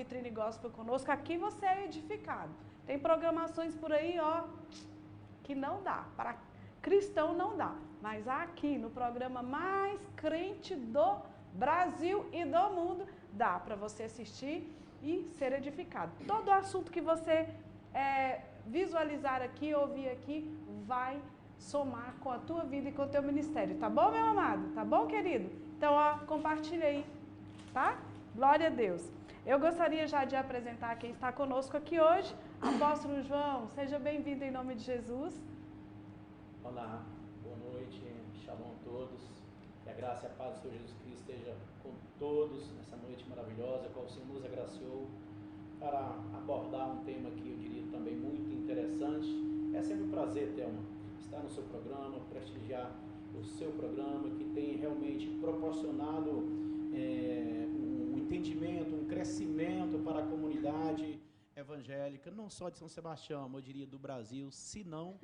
Vitrine Gospel conosco. Aqui você é edificado. Tem programações por aí, ó, que não dá. Para cristão não dá. Mas aqui, no programa mais crente do Brasil e do mundo, dá para você assistir e ser edificado. Todo assunto que você visualizar aqui, ouvir aqui, vai somar com a tua vida e com o teu ministério. Tá bom, meu amado? Tá bom, querido? Então, ó, compartilha aí, tá? Glória a Deus. Eu gostaria já de apresentar quem está conosco aqui hoje. Apóstolo João, seja bem-vindo em nome de Jesus. Olá, boa noite, shalom a todos. Que a graça e a paz do Senhor Jesus Cristo esteja com todos nessa noite maravilhosa, qual o Senhor nos agraciou para abordar um tema que eu diria também muito interessante. É sempre um prazer, Thelma, estar no seu programa, prestigiar o seu programa, que tem realmente proporcionado um entendimento, um crescimento para a comunidade evangélica, não só de São Sebastião, eu diria do Brasil, se não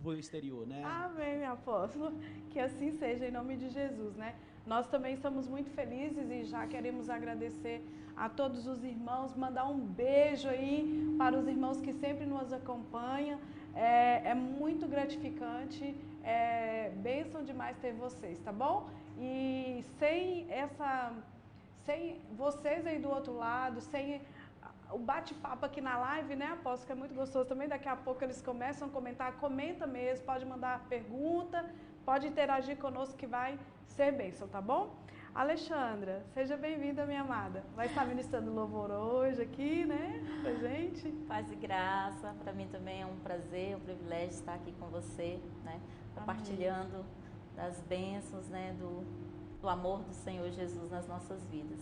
o exterior, né? Amém, meu apóstolo. Que assim seja, em nome de Jesus, né? Nós também estamos muito felizes e já queremos agradecer a todos os irmãos, mandar um beijo aí para os irmãos que sempre nos acompanham. É muito gratificante, bênção demais ter vocês, tá bom? E sem vocês aí do outro lado, sem o bate-papo aqui na live, né, apóstolo, que é muito gostoso também, daqui a pouco eles começam a comentar, comenta mesmo, pode mandar pergunta, pode interagir conosco que vai ser bênção, tá bom? Alexandra, seja bem-vinda, minha amada. Vai estar ministrando louvor hoje aqui, né, pra gente. Paz e graça, para mim também é um prazer, um privilégio estar aqui com você, né, compartilhando das bênçãos, né, do amor do Senhor Jesus nas nossas vidas.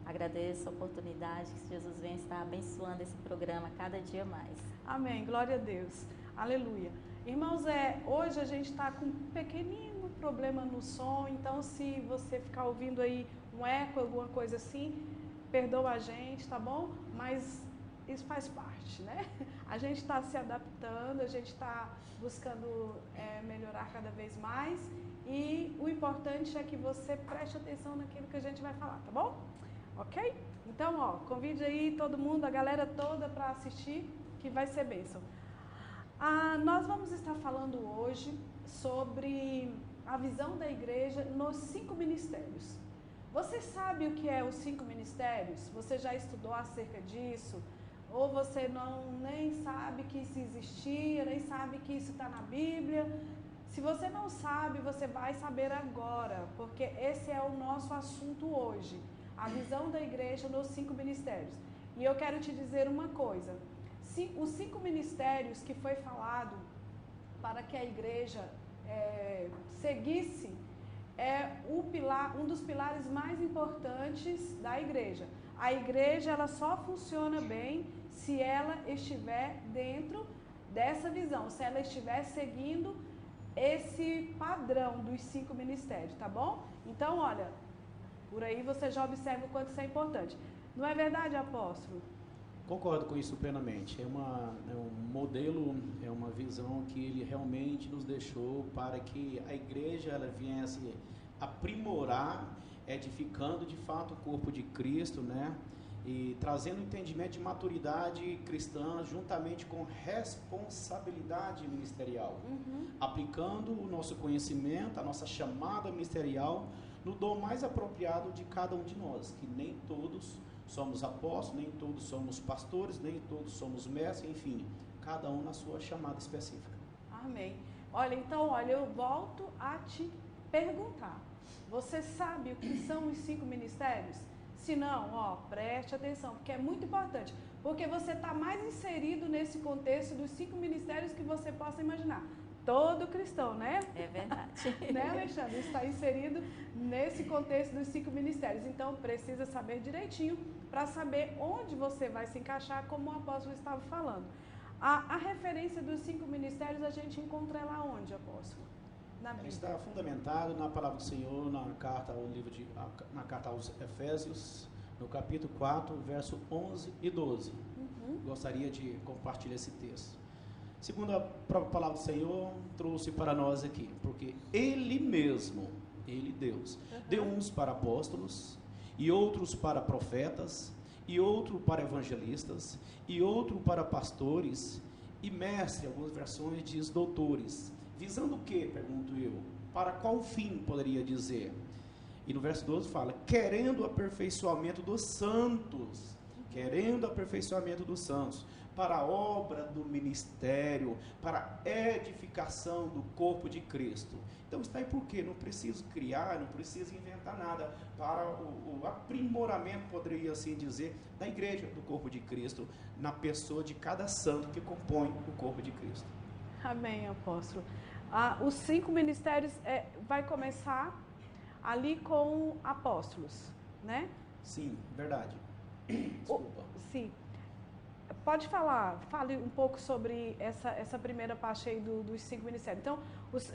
Agradeço a oportunidade que Jesus vem estar abençoando esse programa cada dia mais. Amém, glória a Deus, aleluia. Irmãos, hoje a gente está com um pequenino problema no som, então se você ficar ouvindo aí um eco, alguma coisa assim, perdoa a gente, tá bom? Mas isso faz parte, né? A gente está se adaptando, a gente está buscando melhorar cada vez mais e o importante é que você preste atenção naquilo que a gente vai falar, tá bom? Ok? Então, ó, convide aí todo mundo, a galera toda para assistir, que vai ser bênção. Nós vamos estar falando hoje sobre a visão da igreja nos 5 ministérios. Você sabe o que é os 5 ministérios? Você já estudou acerca disso? Ou você nem sabe que isso existia, nem sabe que isso está na Bíblia? Se você não sabe, você vai saber agora, porque esse é o nosso assunto hoje. A visão da igreja nos 5 ministérios. E eu quero te dizer uma coisa. Os 5 ministérios que foi falado para que a igreja seguisse um dos pilares mais importantes da igreja. A igreja ela só funciona bem se ela estiver dentro dessa visão, se ela estiver seguindo esse padrão dos 5 ministérios, tá bom? Então, olha, por aí você já observa o quanto isso é importante. Não é verdade, apóstolo? Concordo com isso plenamente. É um modelo, é uma visão que ele realmente nos deixou para que a igreja ela viesse aprimorar, edificando de fato o corpo de Cristo, né? E trazendo entendimento de maturidade cristã juntamente com responsabilidade ministerial, aplicando o nosso conhecimento, a nossa chamada ministerial no dom mais apropriado de cada um de nós, que nem todos somos apóstolos, nem todos somos pastores, nem todos somos mestres, enfim, cada um na sua chamada específica. Amém. Olha, eu volto a te perguntar, você sabe o que são os 5 ministérios? Se não, ó, preste atenção, porque é muito importante, porque você está mais inserido nesse contexto dos 5 ministérios que você possa imaginar. Todo cristão, né? É verdade. Né, Alexandre? Está inserido nesse contexto dos 5 ministérios. Então, precisa saber direitinho para saber onde você vai se encaixar, como o apóstolo estava falando. A referência dos 5 ministérios, a gente encontra ela onde, apóstolo? Na Bíblia. Está fundamentado na palavra do Senhor, na carta aos Efésios, no capítulo 4, verso 11 e 12. Gostaria de compartilhar esse texto. Segundo a própria palavra do Senhor, trouxe para nós aqui, porque Ele mesmo, Ele, Deus, deu uns para apóstolos, e outros para profetas, e outro para evangelistas, e outro para pastores, e mestre, algumas versões diz doutores. Visando o que, pergunto eu? Para qual fim, poderia dizer? E no verso 12 fala, querendo o aperfeiçoamento dos santos, querendo o aperfeiçoamento dos santos, para a obra do ministério, para a edificação do corpo de Cristo. Então está aí por quê? Não preciso criar, não preciso inventar nada, para o aprimoramento, poderia assim dizer, da igreja, do corpo de Cristo, na pessoa de cada santo que compõe o corpo de Cristo. Amém, apóstolo. Os 5 ministérios vai começar ali com apóstolos, né? Sim, verdade. Desculpa. Sim. Fale um pouco sobre essa primeira parte aí dos 5 ministérios. Então,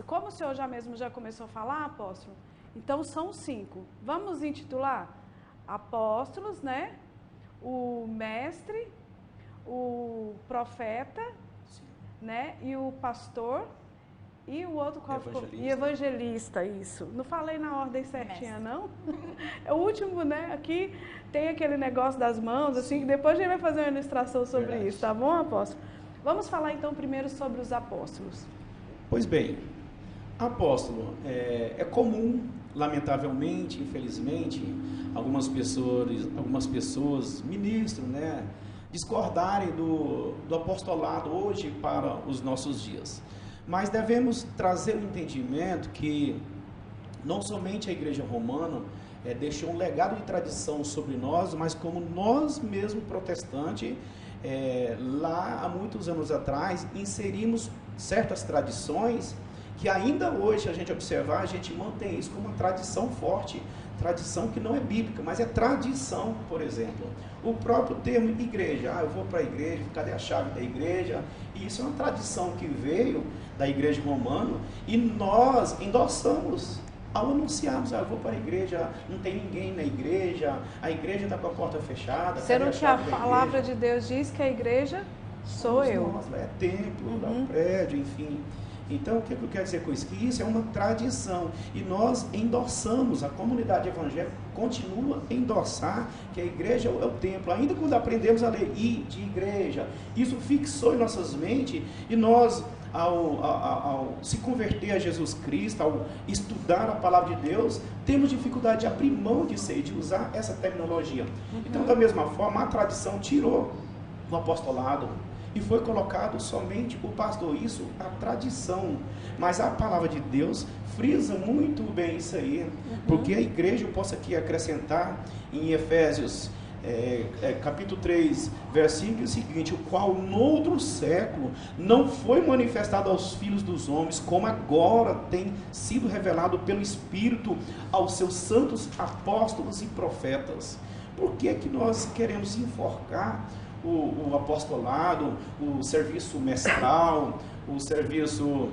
como o senhor já começou a falar, apóstolo, então são 5. Vamos intitular apóstolos, né? O mestre, o profeta, Sim. né? E o pastor. E o outro qual ficou? E evangelista, isso. Não falei na ordem certinha, não? É o último, né? Aqui tem aquele negócio das mãos, assim, que depois a gente vai fazer uma ilustração sobre Verdade. isso, tá bom, apóstolo? Vamos falar então primeiro sobre os apóstolos. Pois bem, apóstolo, é comum, lamentavelmente, infelizmente, algumas pessoas, ministros, né, discordarem do apostolado hoje para os nossos dias. Mas devemos trazer o entendimento que não somente a Igreja Romana deixou um legado de tradição sobre nós, mas como nós mesmos protestantes, lá há muitos anos atrás, inserimos certas tradições que ainda hoje a gente observar, a gente mantém isso como uma tradição forte, tradição que não é bíblica, mas é tradição. Por exemplo, o próprio termo igreja, eu vou para a igreja, cadê a chave da igreja? E isso é uma tradição que veio da igreja romana e nós endossamos ao anunciarmos, eu vou para a igreja, não tem ninguém na igreja, a igreja está com a porta fechada. Sendo que a palavra de Deus diz que a igreja sou eu. Nós, é templo, é um prédio, enfim. Então, o que eu quero dizer com isso? Que isso é uma tradição e nós endossamos, a comunidade evangélica continua a endossar que a igreja é o templo, ainda quando aprendemos a ler I de igreja, isso fixou em nossas mentes e nós, ao se converter a Jesus Cristo, ao estudar a palavra de Deus, temos dificuldade de abrir mão de usar essa terminologia. Então, da mesma forma, a tradição tirou o apostolado e foi colocado somente o pastor, isso a tradição, mas a palavra de Deus frisa muito bem isso aí, porque a igreja, eu posso aqui acrescentar em Efésios capítulo 3, versículo seguinte, o qual no outro século não foi manifestado aos filhos dos homens, como agora tem sido revelado pelo Espírito aos seus santos apóstolos e profetas. Por que que nós queremos enforcar o apostolado, o serviço mestral, o serviço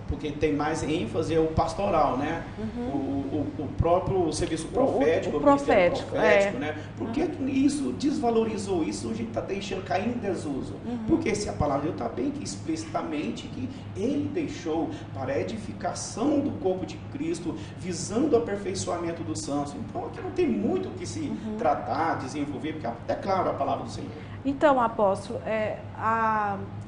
porque tem mais ênfase o pastoral, né? O próprio serviço profético, o profético, né? Por que isso desvalorizou isso? A gente está deixando cair em desuso. Porque se a palavra de Deus está bem que explicitamente que ele deixou para a edificação do corpo de Cristo, visando o aperfeiçoamento dos santos. Então aqui não tem muito o que se tratar, desenvolver, porque é claro a palavra do Senhor. Então, apóstolo,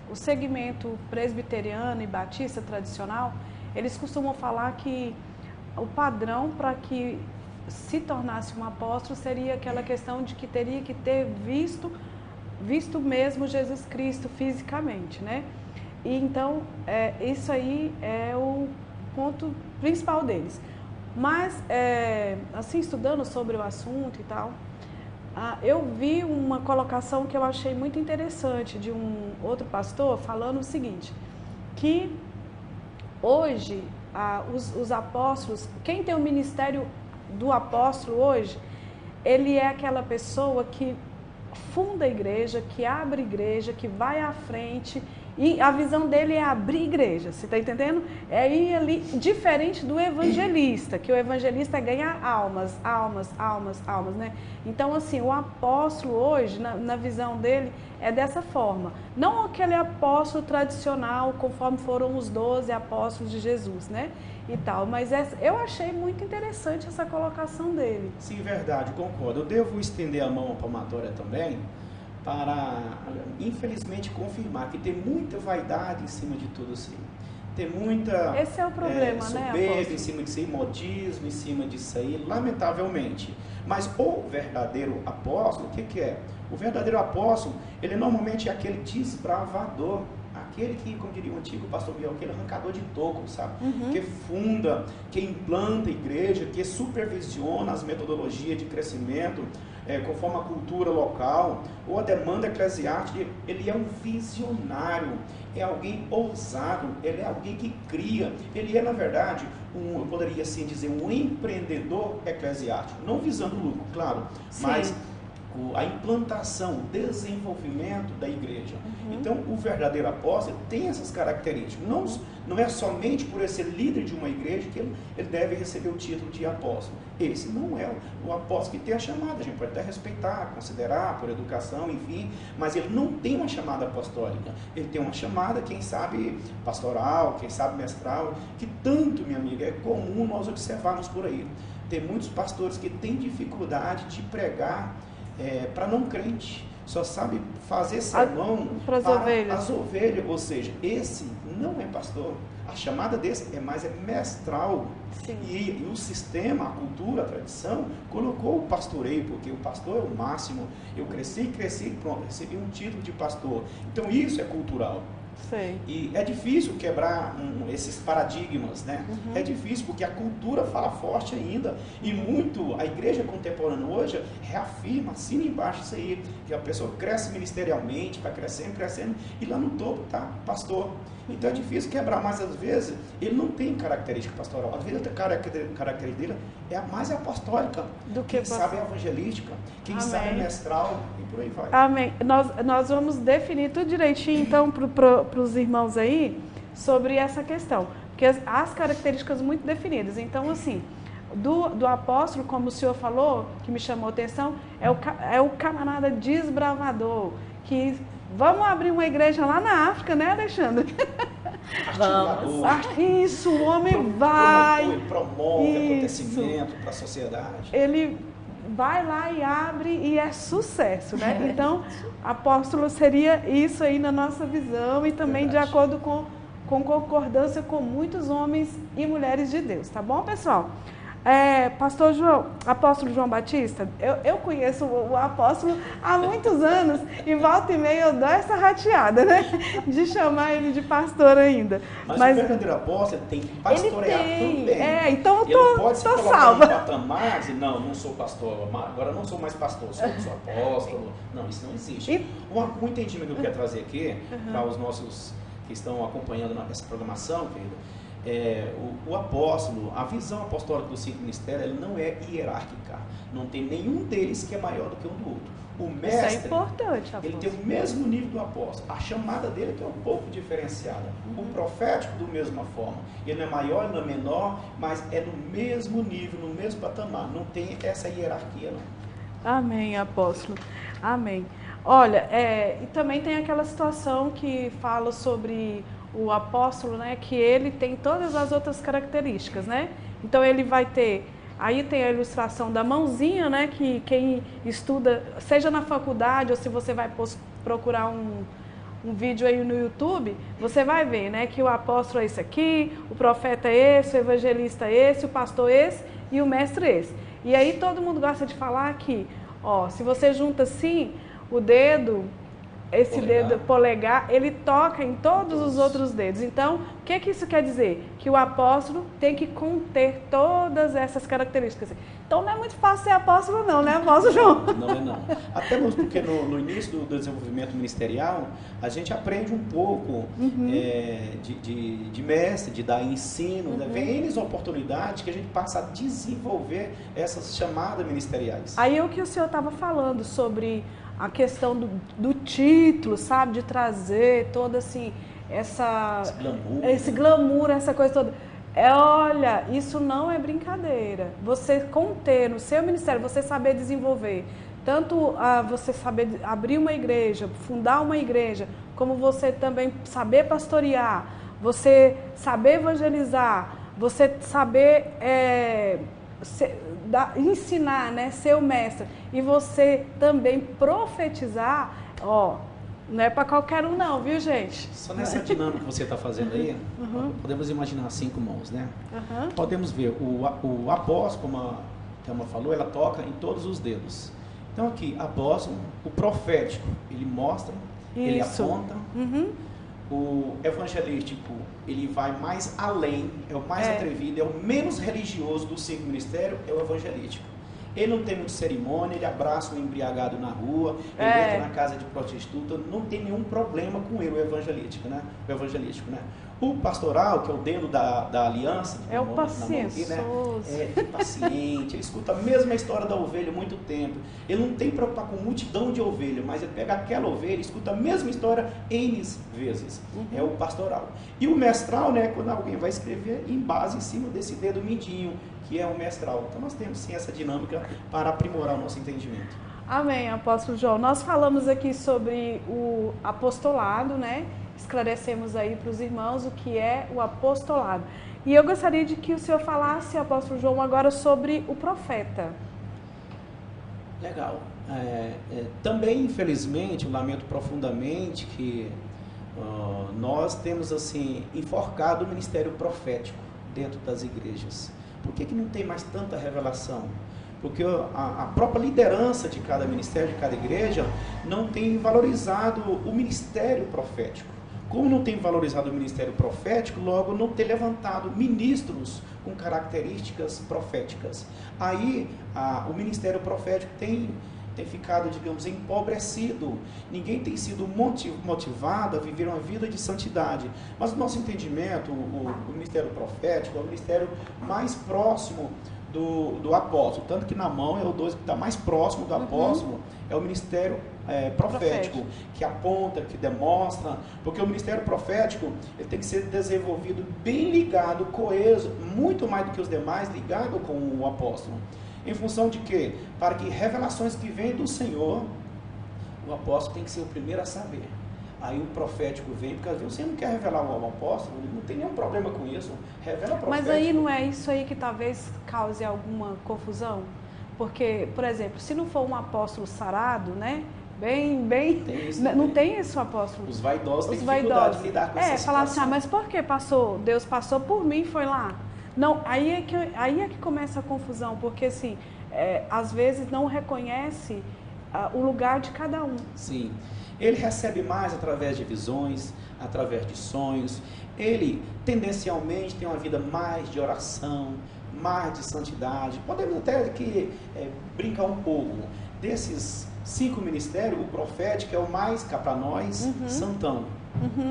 o segmento presbiteriano e batista tradicional, eles costumam falar que o padrão para que se tornasse um apóstolo seria aquela questão de que teria que ter visto mesmo Jesus Cristo fisicamente, né? E então, isso aí é o ponto principal deles. Mas, assim, estudando sobre o assunto e tal, eu vi uma colocação que eu achei muito interessante de um outro pastor falando o seguinte, que hoje os apóstolos, quem tem o ministério do apóstolo hoje, ele é aquela pessoa que funda a igreja, que abre igreja, que vai à frente. E a visão dele é abrir igreja, você está entendendo? É ir ali, diferente do evangelista, que o evangelista é ganhar almas, né? Então, assim, o apóstolo hoje, na visão dele, é dessa forma. Não aquele apóstolo tradicional, conforme foram os 12 apóstolos de Jesus, né? E tal, mas eu achei muito interessante essa colocação dele. Sim, verdade, concordo. Eu devo estender a mão à palmatória também, para, infelizmente, confirmar que tem muita vaidade em cima de tudo isso. Tem muita Esse é o problema, soberba em cima disso aí, modismo em cima disso aí, lamentavelmente. Mas o verdadeiro apóstolo, o que é? O verdadeiro apóstolo, ele normalmente é aquele desbravador, aquele que, como diria o antigo pastor Miguel, aquele arrancador de toco, sabe? Que funda, que implanta a igreja, que supervisiona as metodologias de crescimento, conforme a cultura local, ou a demanda eclesiástica. Ele é um visionário, é alguém ousado, ele é alguém que cria, ele é, na verdade, eu poderia assim dizer, um empreendedor eclesiástico, não visando lucro, claro, mas a implantação, o desenvolvimento da igreja. Então, o verdadeiro apóstolo tem essas características. Não é somente por ele ser líder de uma igreja que ele deve receber o título de apóstolo. Esse não é o apóstolo que tem a chamada. A gente pode até respeitar, considerar, por educação, enfim, mas ele não tem uma chamada apostólica. Ele tem uma chamada, quem sabe, pastoral, quem sabe mestral, que tanto, minha amiga, é comum nós observarmos por aí. Tem muitos pastores que têm dificuldade de pregar para não crente, só sabe fazer sermão para as ovelhas, ou seja, esse não é pastor. A chamada desse é mestral. E o sistema, a cultura, a tradição colocou o pastoreio, porque o pastor é o máximo. Eu cresci, pronto, recebi um título de pastor. Então isso é cultural. E é difícil quebrar esses paradigmas, né? É difícil porque a cultura fala forte ainda, e muito a igreja contemporânea hoje reafirma, assina embaixo isso aí, que a pessoa cresce ministerialmente, vai crescendo, e lá no topo tá pastor. Então é difícil quebrar, mas às vezes ele não tem característica pastoral, às vezes a característica dele é a mais apostólica, do que quem sabe é evangelística, quem sabe é mestral, e por aí vai. Amém. Nós vamos definir tudo direitinho então para os irmãos aí sobre essa questão, porque as características muito definidas. Então, assim, do apóstolo, como o senhor falou, que me chamou a atenção, é o camarada desbravador, que vamos abrir uma igreja lá na África, né, Alexandre? Vamos. Isso, o homem vai. Promove acontecimento para a sociedade. Ele vai lá e abre e é sucesso, né? Então, apóstolo seria isso aí na nossa visão e também de acordo com concordância com muitos homens e mulheres de Deus, tá bom, pessoal? Apóstolo João Batista, eu conheço o apóstolo há muitos anos e volta e meia eu dou essa rateada, né? De chamar ele de pastor ainda. Mas o verdadeiro apóstolo tem que pastorear também. Então eu tô pode se colocar salva. No patamar de, não sou pastor, agora não sou mais pastor, sou apóstolo. Não, isso não existe. Um entendimento que eu quero trazer aqui, para os nossos que estão acompanhando essa programação, querido, o apóstolo, a visão apostólica dos 5 ministérios, ele não é hierárquica. Não tem nenhum deles que é maior do que um do outro. O mestre, isso é importante, ele tem o mesmo nível do apóstolo. A chamada dele é que é um pouco diferenciada. O profético, da mesma forma. Ele não é maior, ele não é menor, mas é no mesmo nível, no mesmo patamar. Não tem essa hierarquia, não. Amém, apóstolo. Amém. Olha, e também tem aquela situação que fala sobre o apóstolo, né, que ele tem todas as outras características, né? Então ele vai ter, aí tem a ilustração da mãozinha, né, que quem estuda, seja na faculdade ou se você vai procurar um vídeo aí no YouTube, você vai ver, né, que o apóstolo é esse aqui, o profeta é esse, o evangelista é esse, o pastor é esse e o mestre é esse. E aí todo mundo gosta de falar que, se você junta assim, o dedo, dedo polegar, ele toca em todos os outros dedos. Então, o que isso quer dizer? Que o apóstolo tem que conter todas essas características. Então, não é muito fácil ser apóstolo não, né, apóstolo João? Não. Até mesmo porque no início do desenvolvimento ministerial, a gente aprende um pouco de mestre, de dar ensino, vem N oportunidades que a gente passa a desenvolver essas chamadas ministeriais. Aí é o que o senhor estava falando sobre a questão do título, sabe? De trazer toda assim, esse glamour, essa coisa toda. Olha, isso não é brincadeira. Você conter no seu ministério, você saber desenvolver, tanto você saber abrir uma igreja, fundar uma igreja, como você também saber pastorear, você saber evangelizar, você saber ensinar, né, ser o mestre, e você também profetizar, não é para qualquer um não, viu, gente? Só nessa dinâmica que você está fazendo aí, podemos imaginar 5 mãos, né? Podemos ver, o apóstolo, como a Thelma falou, ela toca em todos os dedos. Então aqui, apóstolo, o profético, ele mostra, ele aponta. O evangelístico, ele vai mais além, é o mais atrevido, é o menos religioso dos 5 ministérios, é o evangelístico. Ele não tem muita cerimônia, ele abraça um embriagado na rua, ele entra na casa de prostituta, não tem nenhum problema com ele, o evangelístico, né? O pastoral, que é o dedo da aliança, é o paciente, né? É paciente, ele escuta a mesma história da ovelha há muito tempo. Ele não tem que preocupar com multidão de ovelha, mas ele pega aquela ovelha, escuta a mesma história N vezes. É o pastoral. E o mestral, né, quando alguém vai escrever em base em cima desse dedo mindinho, que é o mestral. Então nós temos sim essa dinâmica para aprimorar o nosso entendimento. Amém, apóstolo João. Nós falamos aqui sobre o apostolado, né? Esclarecemos aí para os irmãos o que é o apostolado. E eu gostaria de que o senhor falasse, apóstolo João, agora sobre o profeta. Legal. Também, infelizmente, eu lamento profundamente que nós temos assim enforcado o ministério profético dentro das igrejas. Por que não tem mais tanta revelação? Porque a própria liderança de cada ministério, de cada igreja, não tem valorizado o ministério profético. Como não tem valorizado o ministério profético, logo não tem levantado ministros com características proféticas. Aí o ministério profético tem ficado, digamos, empobrecido. Ninguém tem sido motivado a viver uma vida de santidade. Mas o nosso entendimento, o ministério profético é o ministério mais próximo do apóstolo. Tanto que na mão é o que está mais próximo do apóstolo, é o ministério profético, que aponta, que demonstra, porque o ministério profético ele tem que ser desenvolvido bem ligado, coeso, muito mais do que os demais, ligado com o apóstolo. Em função de quê? Para que revelações que vêm do Senhor, o apóstolo tem que ser o primeiro a saber. Aí o profético vem, porque às vezes você não quer revelar ao apóstolo, não tem nenhum problema com isso, revela profético. Mas aí não é isso aí que talvez cause alguma confusão? Porque, por exemplo, se não for um apóstolo sarado, né? Não tem isso, apóstolo. Os vaidosos têm dificuldade de lidar com essa situação. Falar assim, mas por que passou? Deus passou por mim e foi lá. Não, aí é que começa a confusão, porque assim, às vezes não reconhece o lugar de cada um. Sim, ele recebe mais através de visões, através de sonhos, ele tendencialmente tem uma vida mais de oração, mais de santidade. Podemos até aqui brincar um pouco desses 5 ministérios, o profético é o mais cá para nós, santão.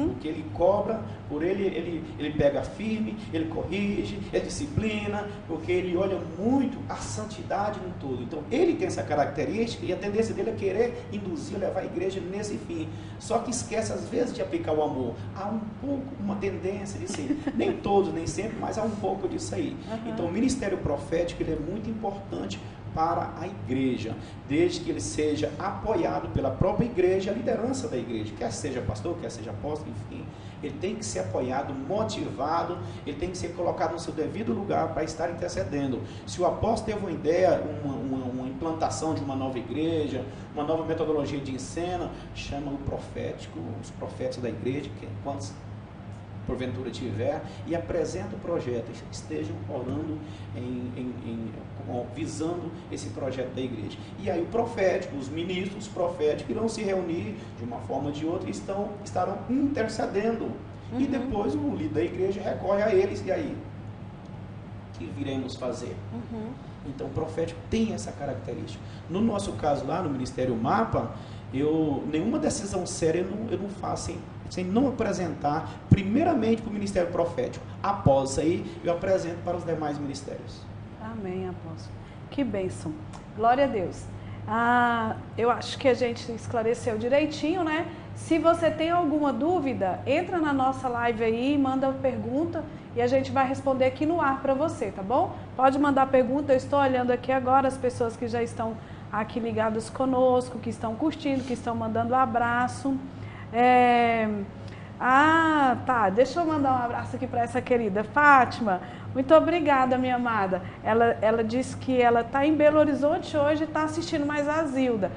Porque ele cobra, por ele pega firme, ele corrige, ele disciplina, porque ele olha muito a santidade no todo. Então ele tem essa característica e a tendência dele é querer induzir, levar a igreja nesse fim. Só que esquece às vezes de aplicar o amor. Há um pouco, uma tendência disso aí. Nem todos, nem sempre, mas há um pouco disso aí. Então o ministério profético ele é muito importante para a igreja, desde que ele seja apoiado pela própria igreja, a liderança da igreja, quer seja pastor, quer seja apóstolo, enfim, ele tem que ser apoiado, motivado, ele tem que ser colocado no seu devido lugar para estar intercedendo. Se o apóstolo teve uma ideia, uma implantação de uma nova igreja, uma nova metodologia de ensino, chama o profético, os profetas da igreja, que quantos porventura tiver, e apresenta o projeto, estejam orando visando esse projeto da igreja. E aí o profético, os ministros proféticos irão se reunir de uma forma ou de outra e estarão intercedendo. E depois o líder da igreja recorre a eles, e aí? O que viremos fazer? Então o profético tem essa característica. No nosso caso lá, no Ministério Mapa, nenhuma decisão séria eu não faço sem não apresentar primeiramente para o Ministério Profético. Após isso aí, eu apresento para os demais ministérios. Amém, apóstolo. Que bênção. Glória a Deus. Eu acho que a gente esclareceu direitinho, né? Se você tem alguma dúvida, entra na nossa live aí, manda pergunta e a gente vai responder aqui no ar para você, tá bom? Pode mandar pergunta, eu estou olhando aqui agora as pessoas que já estão aqui ligadas conosco, que estão curtindo, que estão mandando abraço. Tá, deixa eu mandar um abraço aqui para essa querida Fátima. Muito obrigada, minha amada. Ela disse que ela está em Belo Horizonte hoje e está assistindo mais a Zilda.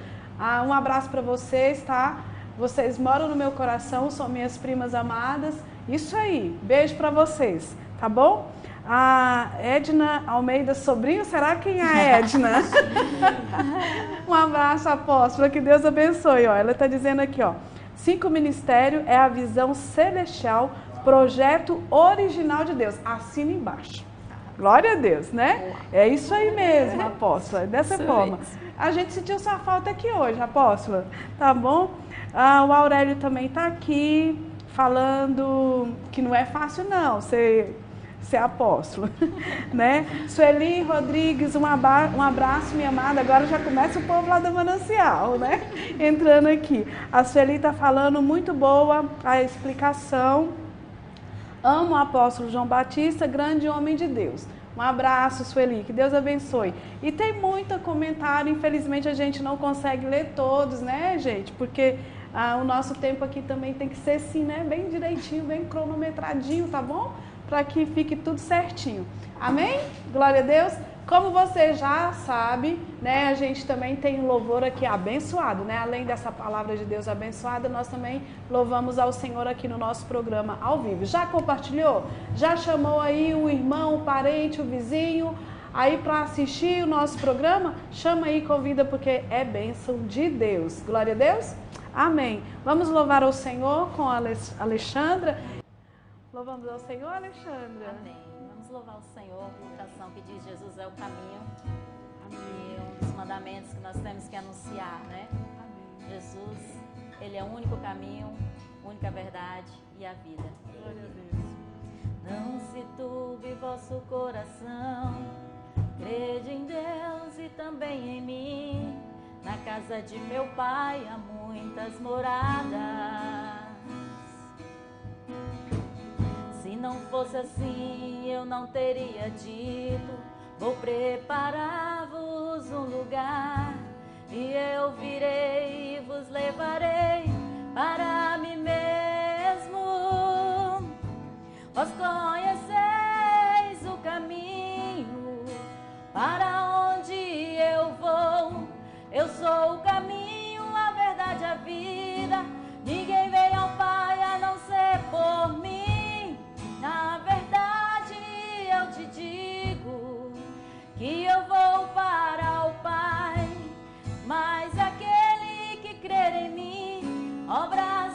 Um abraço para vocês, tá? Vocês moram no meu coração, são minhas primas amadas. Isso aí, beijo para vocês, tá bom? A Edna Almeida Sobrinho, será quem é a Edna? Um abraço, apóstola, que Deus abençoe. Ó, ela está dizendo aqui, ó, 5 Ministério é a visão celestial, projeto original de Deus. Assina embaixo. Glória a Deus, né? É isso aí mesmo, apóstola. Dessa forma. A gente sentiu sua falta aqui hoje, apóstola. Tá bom? O Aurélio também está aqui falando que não é fácil não ser apóstolo, né? Sueli Rodrigues, um abraço, minha amada. Agora já começa o povo lá do Manancial, né? Entrando aqui. A Sueli está falando, muito boa a explicação. Amo o apóstolo João Batista, grande homem de Deus. Um abraço, Sueli, que Deus abençoe. E tem muito comentário, infelizmente a gente não consegue ler todos, né, gente? Porque o nosso tempo aqui também tem que ser assim, né? Bem direitinho, bem cronometradinho, tá bom? Para que fique tudo certinho. Amém? Glória a Deus. Como você já sabe, né, a gente também tem um louvor aqui abençoado, né? Além dessa palavra de Deus abençoada, nós também louvamos ao Senhor aqui no nosso programa ao vivo. Já compartilhou? Já chamou aí o irmão, o parente, o vizinho aí para assistir o nosso programa? Chama aí, convida, porque é bênção de Deus. Glória a Deus. Amém. Vamos louvar ao Senhor com a Alexandra. Louvamos ao Senhor, Alexandra. Amém. Vamos louvar o Senhor com a canção que diz: Jesus é o caminho. Amém. E um dos mandamentos que nós temos que anunciar, né? Amém. Jesus, Ele é o único caminho, única verdade e a vida. Glória a Deus. Não se turbe vosso coração, crede em Deus e também em mim. Na casa de meu Pai há muitas moradas. Se não fosse assim, eu não teria dito: vou preparar-vos um lugar, e eu virei e vos levarei para mim mesmo. Vós conheceis o caminho para onde eu vou. Eu sou o caminho, a verdade, a vida. Ninguém vem ao Pai a não ser por mim. Na verdade eu te digo que eu vou para o Pai, mas aquele que crer em mim, obras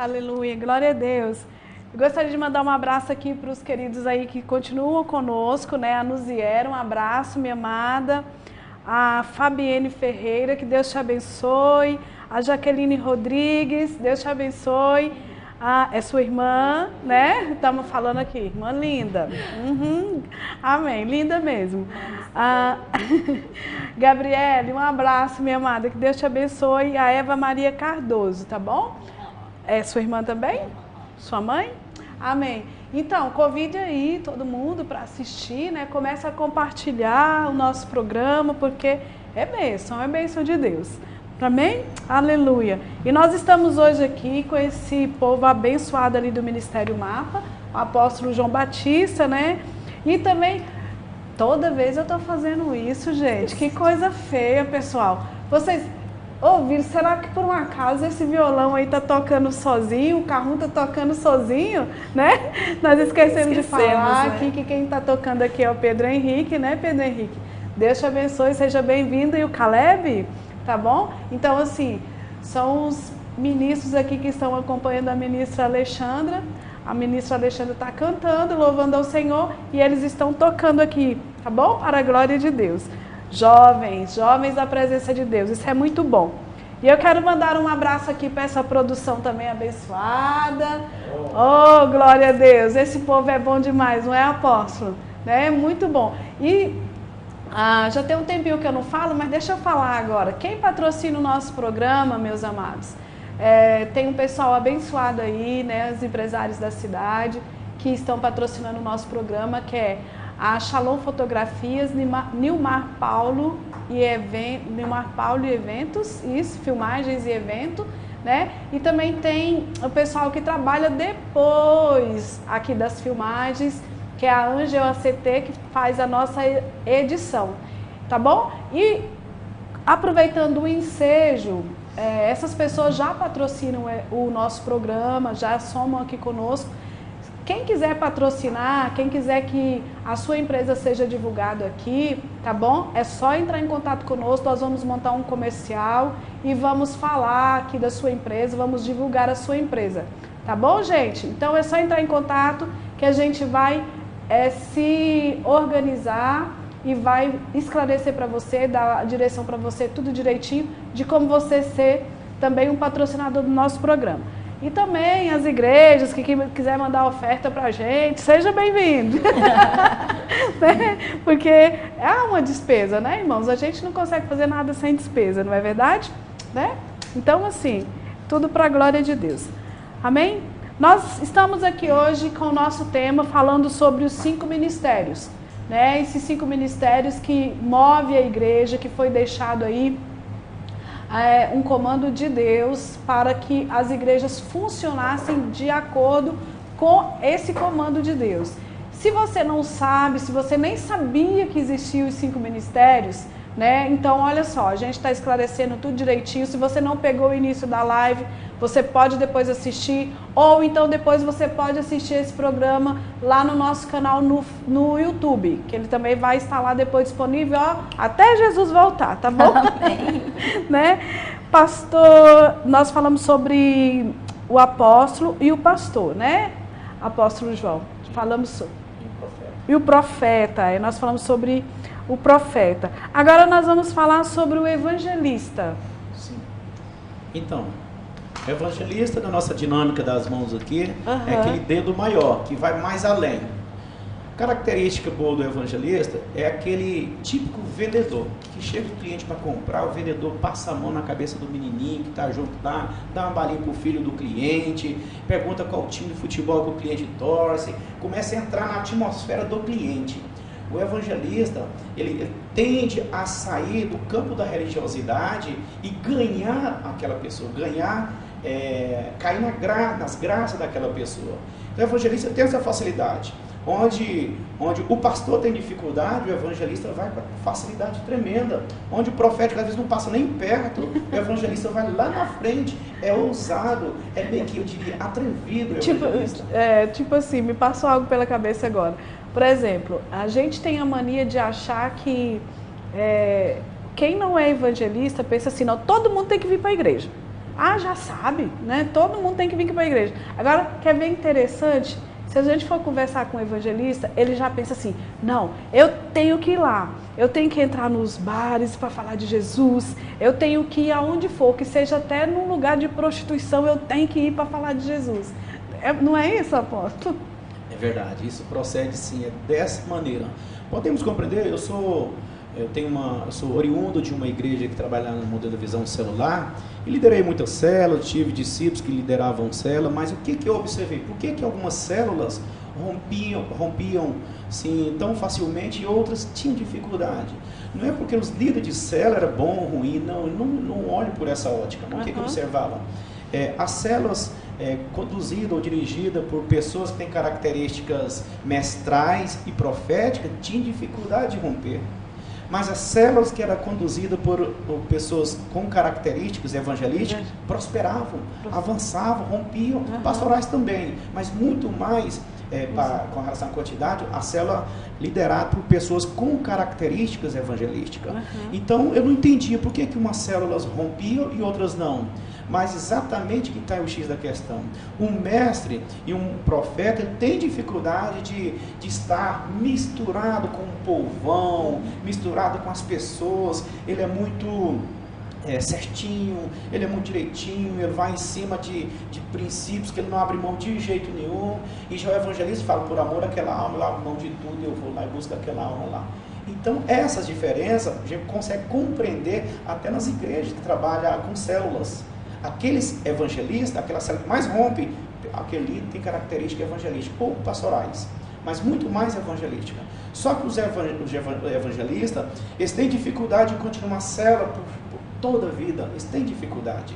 Aleluia, glória a Deus. Eu gostaria de mandar um abraço aqui para os queridos aí que continuam conosco, né? A Nuziera, um abraço, minha amada. A Fabienne Ferreira, que Deus te abençoe. A Jaqueline Rodrigues, Deus te abençoe. É sua irmã, né? Estamos falando aqui, irmã linda. Uhum. Amém, linda mesmo. Gabriele, um abraço, minha amada, que Deus te abençoe. A Eva Maria Cardoso, tá bom? É sua irmã também? Sua mãe? Amém. Então, convide aí todo mundo para assistir, né? Comece a compartilhar o nosso programa, porque é bênção de Deus. Amém? Aleluia. E nós estamos hoje aqui com esse povo abençoado ali do Ministério Mapa, o apóstolo João Batista, né? E também, toda vez eu estou fazendo isso, gente. Que coisa feia, pessoal. Vocês ouviram? Será que por um acaso esse violão aí tá tocando sozinho? O Carrum tá tocando sozinho, né? Nós esquecemos de falar, né? Aqui que quem tá tocando aqui é o Pedro Henrique, né, Pedro Henrique? Deus te abençoe, seja bem-vindo. E o Caleb? Tá bom? Então, assim, são os ministros aqui que estão acompanhando a ministra Alexandra. A ministra Alexandra está cantando, louvando ao Senhor, e eles estão tocando aqui, tá bom? Para a glória de Deus. Jovens da presença de Deus, isso é muito bom. E eu quero mandar um abraço aqui para essa produção também abençoada. Oh, glória a Deus! Esse povo é bom demais, não é, apóstolo? É muito bom. E já tem um tempinho que eu não falo, mas deixa eu falar agora. Quem patrocina o nosso programa, meus amados? Tem um pessoal abençoado aí, né? Os empresários da cidade que estão patrocinando o nosso programa, que é a Shalom Fotografias, Nilmar Paulo e Eventos, isso, filmagens e evento, né? E também tem o pessoal que trabalha depois aqui das filmagens, que é a Angel ACT, que faz a nossa edição, tá bom? E aproveitando o ensejo, essas pessoas já patrocinam o nosso programa, já somam aqui conosco. Quem quiser patrocinar, quem quiser que a sua empresa seja divulgada aqui, tá bom? É só entrar em contato conosco, nós vamos montar um comercial e vamos falar aqui da sua empresa, vamos divulgar a sua empresa, tá bom, gente? Então é só entrar em contato que a gente vai se organizar e vai esclarecer para você, dar a direção para você, tudo direitinho, de como você ser também um patrocinador do nosso programa. E também as igrejas que quiser mandar oferta para a gente, seja bem-vindo. Né? Porque é uma despesa, né, irmãos? A gente não consegue fazer nada sem despesa, não é verdade? Né? Então, assim, tudo para a glória de Deus. Amém? Nós estamos aqui hoje com o nosso tema falando sobre os 5 ministérios. Né? Esses 5 ministérios que move a igreja, que foi deixado aí um comando de Deus para que as igrejas funcionassem de acordo com esse comando de Deus. Se você não sabe, se você nem sabia que existiam os 5 ministérios, né? Então olha só, a gente está esclarecendo tudo direitinho. Se você não pegou o início da live, você pode depois assistir, ou então depois você pode assistir esse programa lá no nosso canal no YouTube, que ele também vai estar lá depois disponível, ó, até Jesus voltar, tá bom? Amém. Né? Pastor, nós falamos sobre o apóstolo e o pastor, né? Apóstolo João, falamos sobre. E o profeta, nós falamos sobre o profeta. Agora nós vamos falar sobre o evangelista. Sim. Então, o evangelista, na nossa dinâmica das mãos aqui, é aquele dedo maior, que vai mais além. Característica boa do evangelista é aquele típico vendedor, que chega o cliente para comprar, o vendedor passa a mão na cabeça do menininho que está junto lá, dá uma balinha para o filho do cliente, pergunta qual time de futebol que o cliente torce, começa a entrar na atmosfera do cliente. O evangelista, ele tende a sair do campo da religiosidade e ganhar aquela pessoa, cair nas graças daquela pessoa. Então, o evangelista tem essa facilidade. Onde o pastor tem dificuldade, o evangelista vai com facilidade tremenda. Onde o profético às vezes não passa nem perto, o evangelista vai lá na frente. É ousado, é bem que eu diria atrevido. Tipo assim, me passou algo pela cabeça agora. Por exemplo, a gente tem a mania de achar que quem não é evangelista pensa assim, não, todo mundo tem que vir para a igreja. Ah, já sabe, né? Todo mundo tem que vir aqui para a igreja. Agora, quer ver interessante? Se a gente for conversar com o evangelista, ele já pensa assim, não, eu tenho que ir lá, eu tenho que entrar nos bares para falar de Jesus, eu tenho que ir aonde for, que seja até num lugar de prostituição, eu tenho que ir para falar de Jesus. Não é isso, apóstolo? É verdade, isso procede sim, é dessa maneira. Podemos compreender, eu sou oriundo de uma igreja que trabalha no modelo da visão celular, e liderei muitas células, tive discípulos que lideravam células, mas o que eu observei? Por que algumas células rompiam sim, tão facilmente e outras tinham dificuldade? Não é porque os líderes de célula eram bom ou ruim, não olho por essa ótica. O que eu observava? As células conduzidas ou dirigidas por pessoas que têm características mestrais e proféticas tinham dificuldade de romper. Mas as células que eram conduzidas por pessoas com características evangelísticas prosperavam, avançavam, rompiam, pastorais também, mas muito mais com relação à quantidade, a célula liderada por pessoas com características evangelísticas. Então eu não entendia por que umas células rompiam e outras não. Mas exatamente que está o X da questão. Um mestre e um profeta tem dificuldade de estar misturado com o povão, misturado com as pessoas. Ele é muito certinho, ele é muito direitinho, ele vai em cima de princípios que ele não abre mão de jeito nenhum. E já o evangelista fala, por amor àquela alma, eu abro mão de tudo e eu vou lá e busco aquela alma lá. Então, essas diferenças a gente consegue compreender até nas igrejas que trabalham com células. Aqueles evangelistas, aquela célula que mais rompe, aquele tem característica evangelística, pouco pastorais, mas muito mais evangelística. Só que os evangelistas, eles têm dificuldade de continuar a célula por toda a vida, eles têm dificuldade.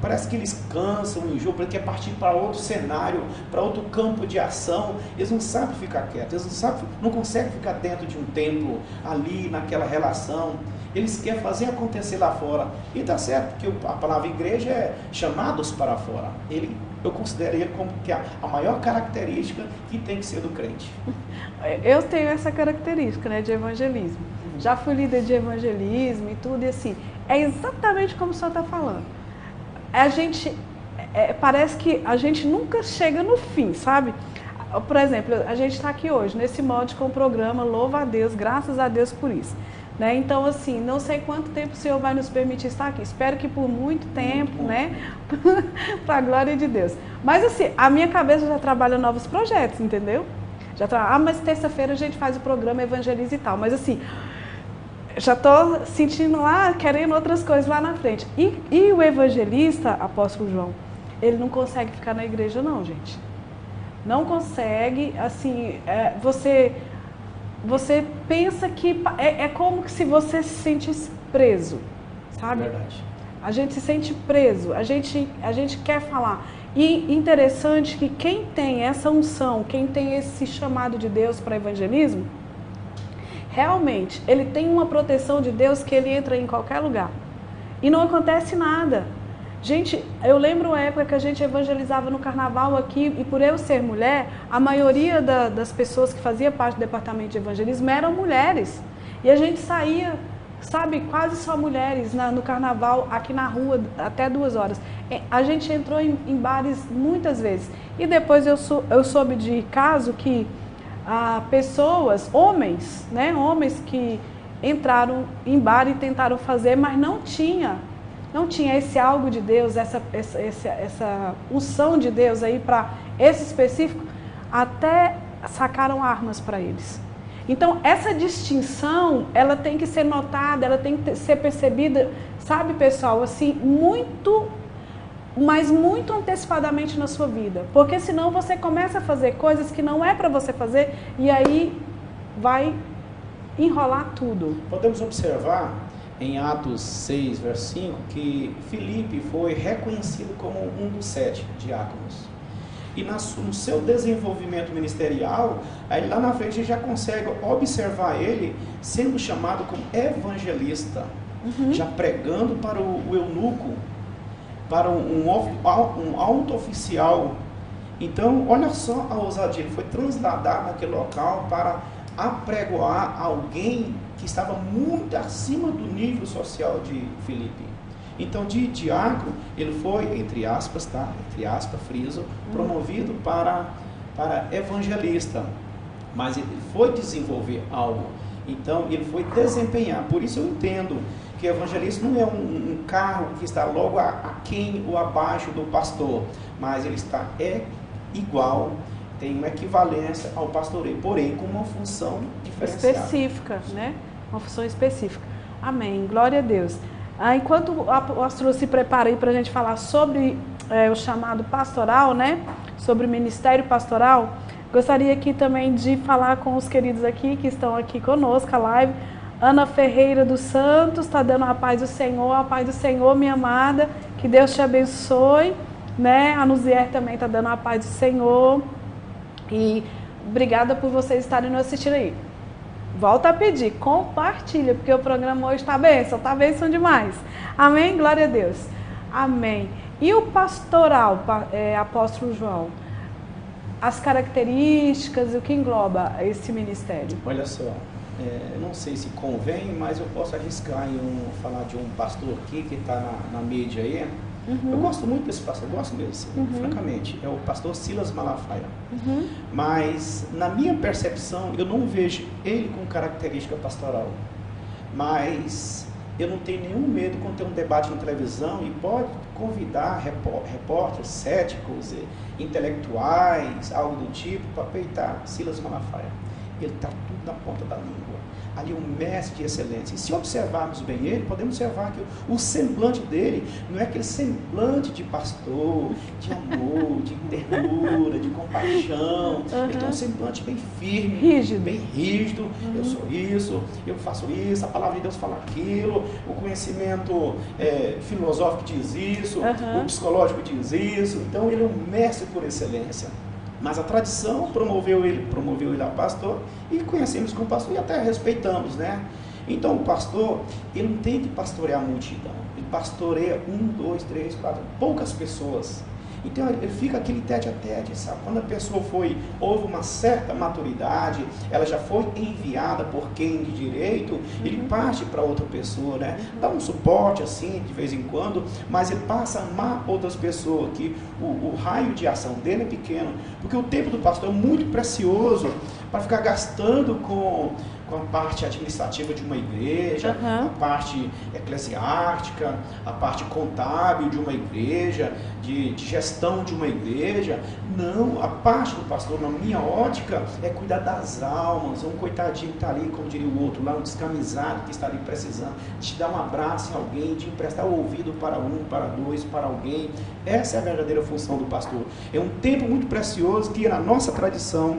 Parece que eles cansam, enjoam, porque quer partir para outro cenário, para outro campo de ação. Eles não sabem ficar quietos, eles não conseguem ficar dentro de um templo, ali, naquela relação. Eles querem fazer acontecer lá fora. E está certo, porque a palavra igreja é chamados para fora. Eu considero ele como que a maior característica que tem que ser do crente. Eu tenho essa característica, né, de evangelismo. Já fui líder de evangelismo e tudo, e assim, é exatamente como o senhor está falando. Parece que a gente nunca chega no fim, sabe? Por exemplo, a gente está aqui hoje, nesse molde com o programa, louva a Deus, graças a Deus por isso. Né? Então, assim, não sei quanto tempo o Senhor vai nos permitir estar aqui. Espero que por muito tempo, né? Para a glória de Deus. Mas, assim, a minha cabeça já trabalha novos projetos, entendeu? Mas terça-feira a gente faz o programa Evangeliza e tal. Mas, assim, já estou sentindo lá, querendo outras coisas lá na frente. E o evangelista, apóstolo João, ele não consegue ficar na igreja, não, gente. Não consegue, assim, você pensa que é como se você se sentisse preso, sabe? Verdade. A gente se sente preso, a gente quer falar. E interessante que quem tem essa unção, quem tem esse chamado de Deus para evangelismo, realmente, ele tem uma proteção de Deus que ele entra em qualquer lugar. E não acontece nada. Gente, eu lembro uma época que a gente evangelizava no carnaval aqui, e por eu ser mulher, a maioria das pessoas que fazia parte do departamento de evangelismo eram mulheres. E a gente saía, sabe, quase só mulheres no carnaval, aqui na rua, até 2 horas. A gente entrou em bares muitas vezes. E depois eu soube de caso que pessoas, homens, né, homens que entraram em bar e tentaram fazer, mas não tinha esse algo de Deus, essa unção de Deus aí para esse específico, até sacaram armas para eles. Então, essa distinção, ela tem que ser notada, ela tem que ser percebida, sabe, pessoal, assim, mas muito antecipadamente na sua vida. Porque senão você começa a fazer coisas que não é para você fazer e aí vai enrolar tudo. Podemos observar em Atos 6, verso 5, que Filipe foi reconhecido como um dos 7 diáconos. E no seu desenvolvimento ministerial, aí lá na frente a gente já consegue observar ele sendo chamado como evangelista, já pregando para o eunuco, para um alto oficial. Então, olha só a ousadia, ele foi trasladado naquele local para apregoar alguém que estava muito acima do nível social de Filipe. Então, de diácono, ele foi, entre aspas, tá? Entre aspas, friso, promovido para evangelista. Mas ele foi desenvolver algo. Então, ele foi desempenhar. Por isso eu entendo que evangelista não é um cargo que está logo aquém ou abaixo do pastor, mas ele está igual, tem uma equivalência ao pastoreio, porém com uma função diferenciada. Específica, né? Uma função específica. Amém. Glória a Deus. Enquanto o pastor se prepara aí para a gente falar sobre o chamado pastoral, né? Sobre o ministério pastoral, gostaria aqui também de falar com os queridos aqui que estão aqui conosco, a live. Ana Ferreira dos Santos está dando a paz do Senhor, minha amada, que Deus te abençoe, né? A Nuzier também está dando a paz do Senhor, e obrigada por vocês estarem nos assistindo aí. Volta a pedir, compartilha, porque o programa hoje está bênção demais. Amém? Glória a Deus. Amém. E o pastoral, apóstolo João? As características, o que engloba esse ministério? Olha só, eu não sei se convém, mas eu posso arriscar falar de um pastor aqui que está na mídia aí. Eu gosto muito desse pastor, gosto mesmo, francamente. É o pastor Silas Malafaia. Mas, na minha percepção, eu não vejo ele com característica pastoral. Mas eu não tenho nenhum medo quando tem um debate na televisão e pode convidar repórteres céticos, intelectuais, algo do tipo, para peitar Silas Malafaia. Ele está tudo na ponta da língua. Ali um mestre de excelência. E se observarmos bem ele, podemos observar que o semblante dele não é aquele semblante de pastor, de amor, de ternura, de compaixão. Ele tem um semblante bem firme, bem rígido. Eu sou isso, eu faço isso, a palavra de Deus fala aquilo, o conhecimento filosófico diz isso, o psicológico diz isso. Então ele é um mestre por excelência. Mas a tradição promoveu ele a pastor, e conhecemos como pastor e até respeitamos, né? Então o pastor, ele não tem que pastorear a multidão, ele pastoreia 1, 2, 3, 4, poucas pessoas. Então ele fica aquele tete a tete, sabe? Quando a pessoa houve uma certa maturidade, ela já foi enviada por quem de direito, ele parte para outra pessoa, né? Dá um suporte assim, de vez em quando, mas ele passa a amar outras pessoas, que o raio de ação dele é pequeno, porque o tempo do pastor é muito precioso para ficar gastando com a parte administrativa de uma igreja, a parte eclesiástica, a parte contábil de uma igreja, de gestão de uma igreja. Não, a parte do pastor, na minha ótica, é cuidar das almas. Um coitadinho que está ali, como diria o outro, lá um descamisado que está ali precisando, de dar um abraço em alguém, de emprestar o ouvido para um, para dois, para alguém. Essa é a verdadeira função do pastor. É um tempo muito precioso que na nossa tradição,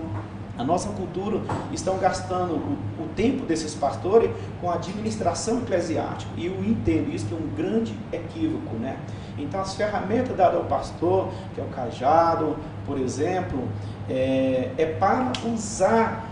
a nossa cultura, estão gastando o tempo desses pastores com a administração eclesiástica. E eu entendo isso que é um grande equívoco, né? Então as ferramentas dadas ao pastor, que é o cajado, por exemplo, é para usar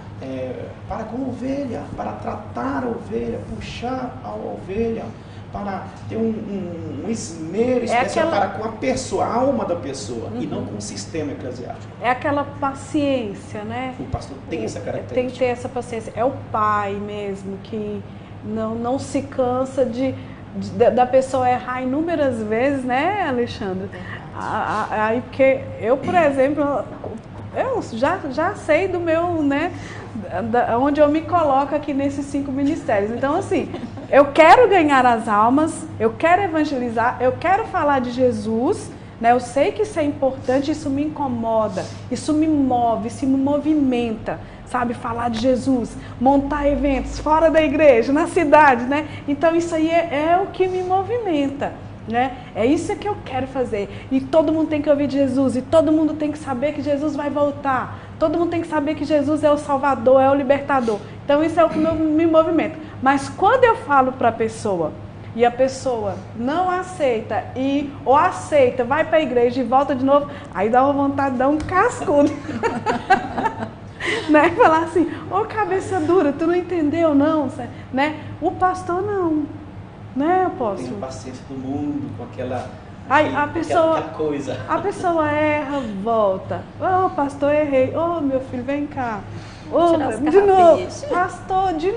para com a ovelha, para tratar a ovelha, puxar a ovelha, para ter um esmero especial para com a pessoa, a alma da pessoa, e não com o sistema eclesiástico. É aquela paciência, né? O pastor tem essa característica. Tem que ter essa paciência. É o pai mesmo que não se cansa da pessoa errar inúmeras vezes, né, Alexandre? Aí, porque eu, por exemplo, eu já sei do meu, né, onde eu me coloco aqui nesses 5 ministérios. Então, assim, eu quero ganhar as almas, eu quero evangelizar, eu quero falar de Jesus, né? Eu sei que isso é importante, isso me incomoda, isso me move, isso me movimenta, sabe? Falar de Jesus, montar eventos fora da igreja, na cidade, né? Então, isso aí é o que me movimenta, né? É isso que eu quero fazer. E todo mundo tem que ouvir de Jesus, e todo mundo tem que saber que Jesus vai voltar. Todo mundo tem que saber que Jesus é o Salvador, é o Libertador. Então isso é o que me movimenta. Mas quando eu falo para a pessoa, e a pessoa não aceita, ou aceita, vai para a igreja e volta de novo, aí dá uma vontade de dar um cascudo. Né? Falar assim, cabeça dura, tu não entendeu não, né? O pastor não, né, apóstolo? Tem a paciência do mundo com aquela coisa. A pessoa erra, volta. Pastor, errei. Meu filho, vem cá. De novo, pastor, de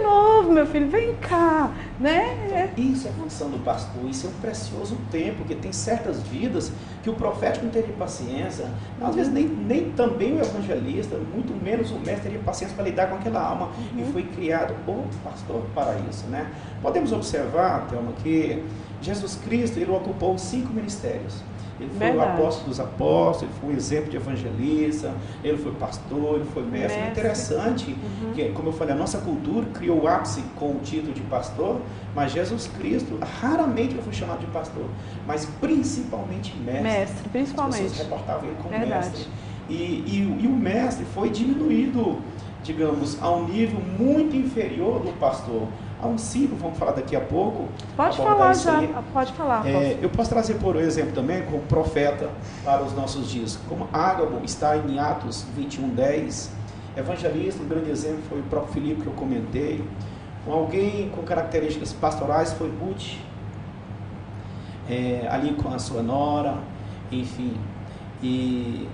novo, meu filho, vem cá, né? Isso é função do pastor, isso é um precioso tempo, porque tem certas vidas que o profético não teria paciência, às vezes nem também o evangelista, muito menos o mestre teria paciência para lidar com aquela alma, e foi criado o pastor para isso, né? Podemos observar, Thelma, que Jesus Cristo, ele ocupou 5 ministérios. Ele foi o apóstolo dos apóstolos, ele foi um exemplo de evangelista, ele foi pastor, ele foi mestre. É interessante que, como eu falei, a nossa cultura criou o ápice com o título de pastor, mas Jesus Cristo, raramente ele foi chamado de pastor, mas principalmente mestre. Mestre, principalmente. As pessoas reportavam ele como mestre. E o mestre foi diminuído, digamos, a um nível muito inferior do pastor. Há um símbolo, vamos falar daqui a pouco. Pode falar já, pode falar. Eu posso trazer, por exemplo, também como profeta para os nossos dias. Como Ágabo está em Atos 21:10. Evangelista, um grande exemplo foi o próprio Filipe que eu comentei. Alguém com características pastorais foi Ruth, ali com a sua nora, enfim. E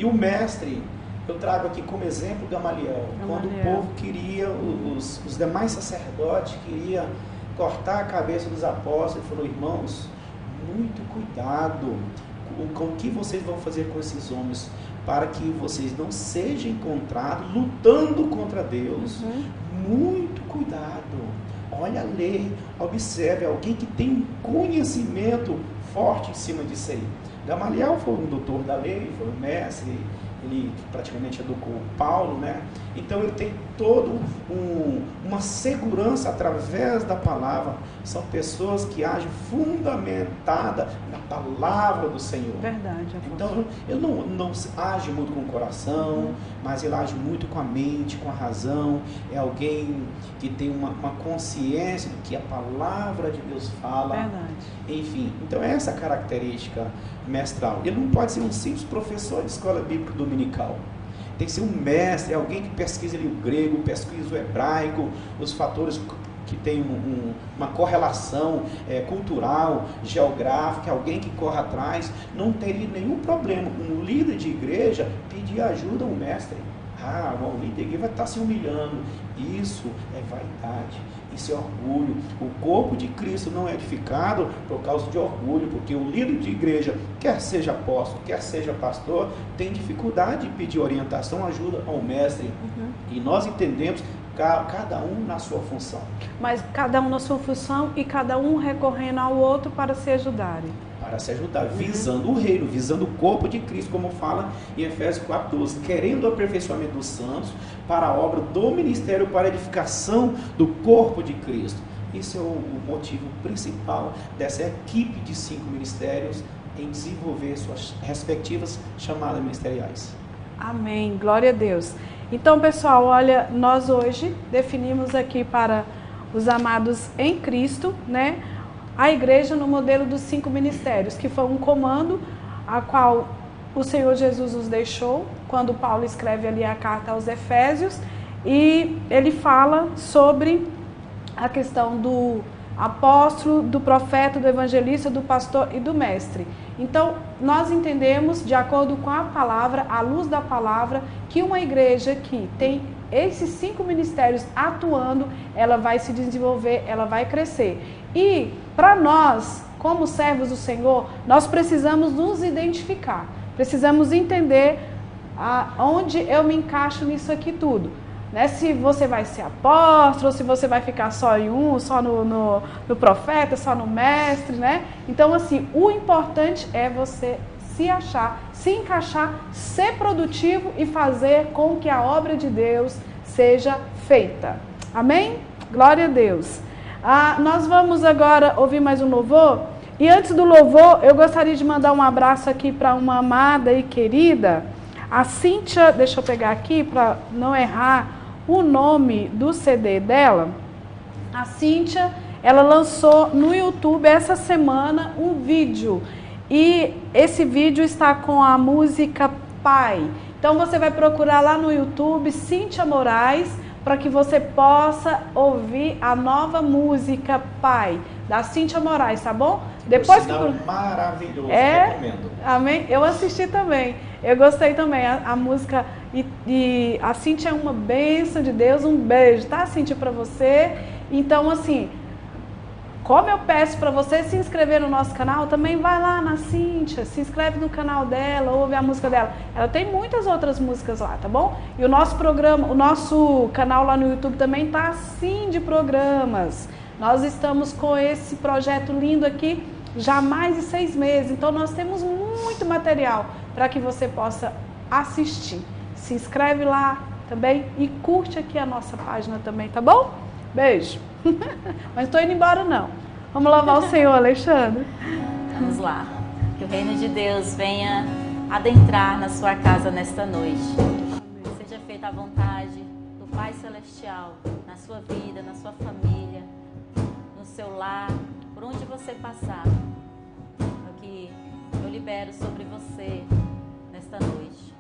o mestre, eu trago aqui como exemplo Gamaliel. Quando o povo queria, os demais sacerdotes queriam cortar a cabeça dos apóstolos, ele falou: irmãos, muito cuidado com o que vocês vão fazer com esses homens, para que vocês não sejam encontrados lutando contra Deus. Muito cuidado. Olha a lei, observe, alguém que tem um conhecimento forte em cima disso aí. Gamaliel foi um doutor da lei, foi um mestre, ele praticamente educou Paulo, né? Então ele tem toda uma segurança através da palavra. São pessoas que agem fundamentadas na palavra do Senhor. Verdade. Então ele não age muito com o coração, mas ele age muito com a mente, com a razão. É alguém que tem uma consciência do que a palavra de Deus fala. Verdade. Enfim, então é essa característica mestral. Ele não pode ser um simples professor de escola bíblica dominical. Tem que ser um mestre, alguém que pesquisa ali o grego, pesquisa o hebraico, os fatores que tem uma correlação cultural, geográfica, alguém que corre atrás. Não teria nenhum problema um líder de igreja pedir ajuda ao mestre. O líder da igreja vai estar se humilhando. Isso é vaidade, isso é orgulho. O corpo de Cristo não é edificado por causa de orgulho, porque o líder de igreja, quer seja apóstolo, quer seja pastor, tem dificuldade de pedir orientação, ajuda ao mestre. E nós entendemos cada um na sua função. Mas cada um na sua função e cada um recorrendo ao outro para se ajudarem. Para se ajudar, visando o reino, visando o corpo de Cristo, como fala em Efésios 4:12, querendo o aperfeiçoamento dos santos para a obra do ministério, para a edificação do corpo de Cristo. Esse é o motivo principal dessa equipe de 5 ministérios em desenvolver suas respectivas chamadas ministeriais. Amém, glória a Deus. Então, pessoal, olha, nós hoje definimos aqui para os amados em Cristo, né? A igreja no modelo dos 5 ministérios, que foi um comando a qual o Senhor Jesus nos deixou, quando Paulo escreve ali a carta aos Efésios, e ele fala sobre a questão do apóstolo, do profeta, do evangelista, do pastor e do mestre. Então, nós entendemos, de acordo com a palavra, à luz da palavra, que uma igreja que tem esses 5 ministérios atuando, ela vai se desenvolver, ela vai crescer. E para nós, como servos do Senhor, nós precisamos nos identificar, precisamos entender onde eu me encaixo nisso aqui tudo. Né? Se você vai ser apóstolo, se você vai ficar só em só no profeta, só no mestre, né? Então, assim, o importante é você se achar, se encaixar, ser produtivo e fazer com que a obra de Deus seja feita. Amém? Glória a Deus. Nós vamos agora ouvir mais um louvor. E antes do louvor, eu gostaria de mandar um abraço aqui para uma amada e querida, a Cíntia. Deixa eu pegar aqui para não errar o nome do CD dela. A Cíntia, ela lançou no YouTube essa semana um vídeo. E esse vídeo está com a música Pai. Então você vai procurar lá no YouTube Cíntia Moraes, para que você possa ouvir a nova música Pai, da Cíntia Moraes, tá bom? Depois maravilhoso, recomendo. Amém? Eu assisti também, eu gostei também, a música E a Cíntia é uma bênção de Deus, um beijo, tá, Cíntia, para você. Então, assim, como eu peço para você se inscrever no nosso canal, também vai lá na Cíntia, se inscreve no canal dela, ouve a música dela. Ela tem muitas outras músicas lá, tá bom? E o nosso programa, o nosso canal lá no YouTube também tá assim de programas. Nós estamos com esse projeto lindo aqui já há mais de 6 meses, então nós temos muito material para que você possa assistir. Se inscreve lá também e curte aqui a nossa página também, tá bom? Beijo. Mas não estou indo embora não. Vamos louvar o Senhor, Alexandre. Vamos lá. Que o reino de Deus venha adentrar na sua casa nesta noite. Seja feita a vontade do Pai Celestial na sua vida, na sua família, no seu lar, por onde você passar. É o que eu libero sobre você nesta noite.